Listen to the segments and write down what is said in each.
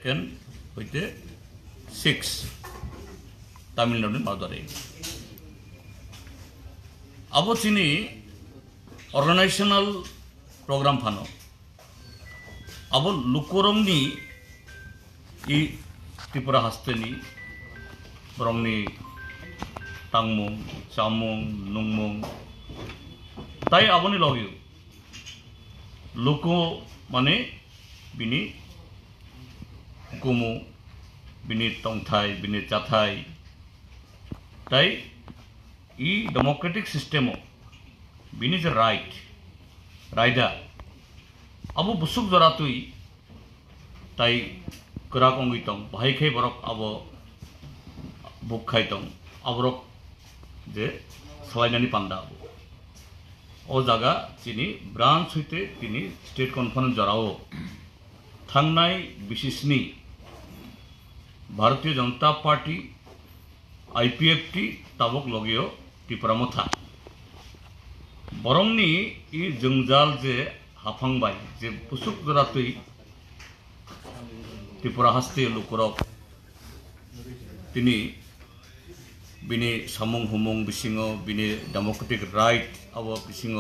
কেন হইতে 6 তামিলনাডু মাদুরাই আবো চিনি অর্গানাইজেশনাল প্রোগ্রাম ফানো আবো লুকরংনি ই ত্রিপুরা হাস্তেনি বরংনি টাংমুং চামুং নুংমুং তাই আবনি লগিও লুকো মানে বিনি কুমু বিনি টংথাই বিনি চাথাই তাই ই ডেমোক্রেটিক সিস্টেমও বিনি যে রাইডা আবো বুসুক জরাতুই তাই করাক অঙ্গিতং বাহাই খাই বরক আবো বুক খাইতং আবরক যে সলাইনানি পান্ডা আবো ও জায়গা তিনি ব্রাঞ্চ হইতে তিনি স্টেট কনফারেন্স জরাও থাংনাই বিশেষনি ভারতীয় জনতা পার্টি আইপিএফটি তাবক লগিও ত্রিপুরামথা বরংনি ই জংজাল যে হাফাংবাই যে পুসুক জরাতুই ত্রিপুরা হাস্তে লুকরক তিনি বিনি সামুং হুমুং বিসিঙ বিনি ডেমোক্রেটিক রাইট আবো বিসিঙ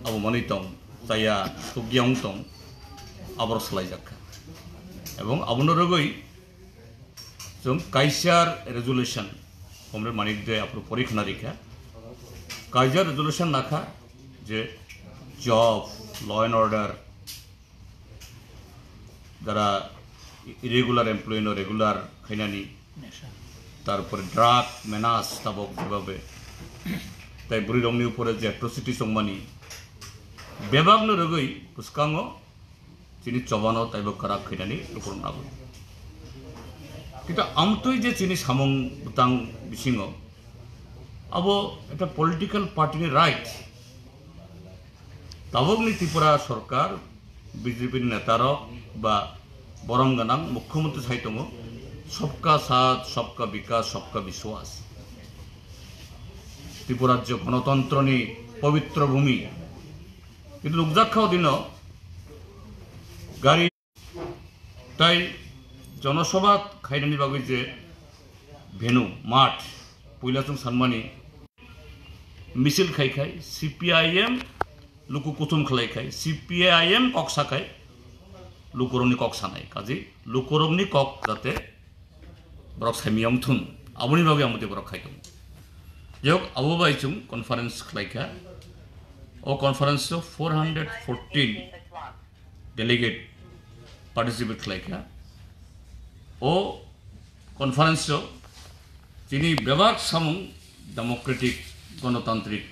আবো মনিতং তাইয়া সুগিয়াং তং আবর সলাইজাখা এবং আবনরগই जों काइजार रेजुलेशन हमरे मानिक दे आपरो परीक्षा रिखा काइजार रेजुलेशन नाखा जे जॉब लॉ एंड ऑर्डर যারা ইরেগুলার এমপ্লয়ি নো রেগুলার খাইনানি তারপরে ড্রাগ মেনাস তাবক যেভাবে তাই বুড়ি রংনি উপরে যে অ্যাট্রোসিটি সংমানি বেবাগনো রগই পুস্কাঙ্গ চিনি চবানো তাইব খারাপ খাইনানি উপর নাগো কিন্তু আমতই যে চিনি সামং বুতাং বিসিঙ আবো এটা পলিটিক্যাল পার্টিনি রাইট তাবকনি ত্রিপুরা সরকার বিজেপির নেতারা বা বরংগানাং মুখ্যমন্ত্রী সাইতং सबका साथ सबका विकास सबका विश्वास त्रिपुराज्य गणतंत्रनि पवित्र भूमि किन्तु लुकजाखाव दिन गाड़ी ताई जनसभा खाइनानि बागै जे भेनु माठ पयलाजों सानमानि मिसिल खाइखाय सीपीआईएम लुकु कुथुम खालायखाय सीपीआईएम कक साखाय लुकरंनि कक सानाय काजै लुकरंनि कक जाते बरक सामियां थुन आबुनि बागै आमुते बरक खाइदों जक आबो बायचुं कनफारेंस खालायखा ओ कनफारेंस 414 डेलीगेट पार्टिसिपेट खालायखा ओ कनफारेंस जिनि बेबाक सामुं डेमोक्रेटिक गणतांत्रिक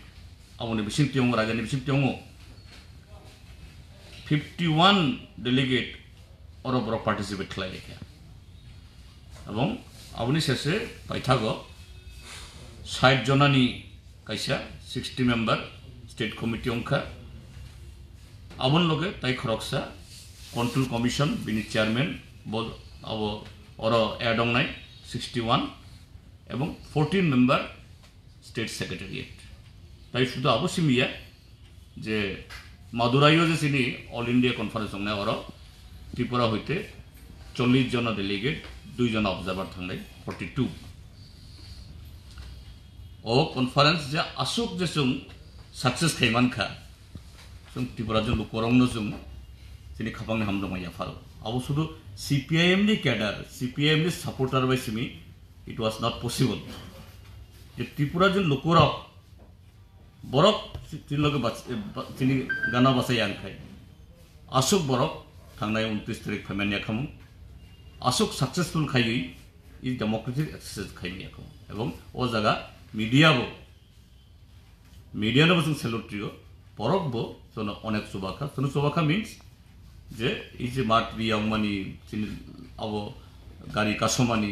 आबुनि बिसिंतियं राजानि बिसिंतियं 51 डेलीगेट और बरक पार्टिसिपेट खालायखा এবং आबुनि शेषे पाइथागो 60 जनानि काइसा 60 मेम्बर स्टेट कमिटी अंखा आबुन लगे ताई खरकसा कंट्रोल कमिशन बिनि चेयरमैन बोल आबो अरो एडंनाय 61 एवं 14 मेम्बर स्टेट सेक्रेटारिएट ताई शुद्ध आबो सिमिया जे मादुराइयो जे सिनि ऑल इंडिया कॉन्फ्रेंस अंगना अरो त्रिपुरा होइते 40 जना डेलीगेट 2 जना ऑब्जर्वर थांनाय 42 ओ कॉन्फ्रेंस जे आसुक जे जों सक्सेस खायमानखा जों त्रिपुरा जों लुकरंनो जों जोंनि खाबांनि हामदोंमा याफाल आबो सुदु सीपीआईएम नि कैडर सीपीआईएम नि सपोर्टर बाय सिमी इट वाज नॉट पॉसिबल जे त्रिपुरा जों लुकरक बरक तिन लगे तिनि गाना बासाय आंखाय आसुक बरक थांनाय 29 तारिख फैमानिया खामु आसुक सक्सेसफुल खाई इ डेमोक्रेटिक एक्सरसाइज खाई एवं ओ जगह मीडिया जों सेलुट्रियो बरकबो जों अनेक सुबाखा मीन्स जे इ जे मात बियावमानि आबो गारि कासमानि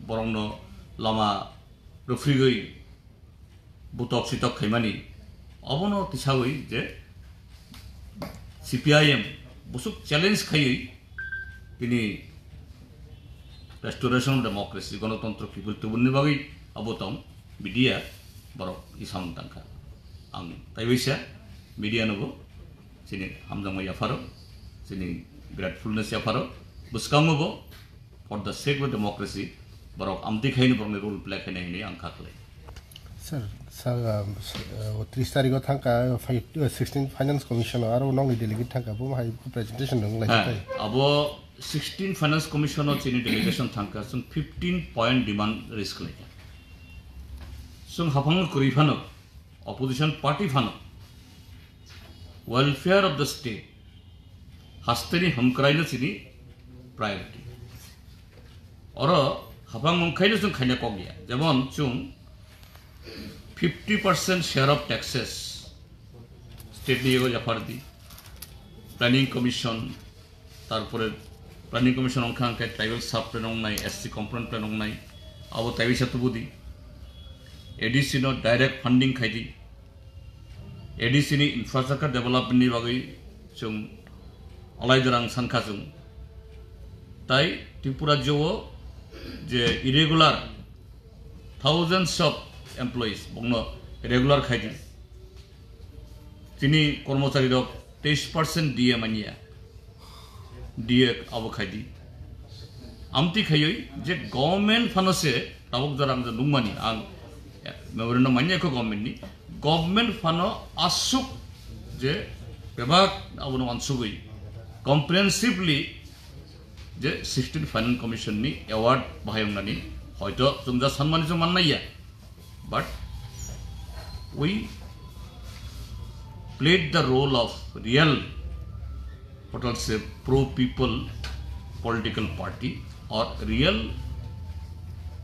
बरंनो लामा रुफ्रिगै बुतक सितक खाइमानि अबनो तिसावै जे सीपीआईएम बुसुक चैलेंज खाई तिनि रेस्टोरेशन डेमोक्रेसी गणतंत्र किबुल तुबुननि बागै अबोतम मीडिया बरक इसां तांखा आं ताइबैसा मीडिया नबो जोंनि हामजांमा याफारो जोंनि gratefulness ya pharo buskango for the sake of democracy borok amti khaini borok role play khaini ni angkha khlai sir 30 तारिख थांका 16 फाइनेंस कमिशन आरो नंगि डेलीगेट थांका बो हाय प्रेजेंटेशन दं लाइ abo 16 finance commission of chini delegation thangka sung 15 point demand risk lai sung hafang kuri phano opposition party phano welfare of the state hasteni hamkrai na chini priority oro hafang mongkai na sung khaina kogya jemon chung 50% share of taxes state niye jafar di planning commission tarpore planning commission ongkha tribal sub plan ong nai SC component plan ong nai abo tabi satu budi ADC no direct funding khaidi ADC ni infrastructure development ni bagai chung alai jarang sankha chung tai Tripura jowo je irregular thousands of employees bongno regular khaidi tini kormochari rok 23% DA mania DA abo khaidi amti khayoi je government fanose tabok jarang je nungmani ang memorandum mania ko government fano asuk je bebak abono ansugoi comprehensively je 16 finance commission ni award bahayong nani hoyto jungja sanmani jung mannaiya but we played the role of real what I'll say pro people political party or real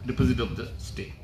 representative of the state.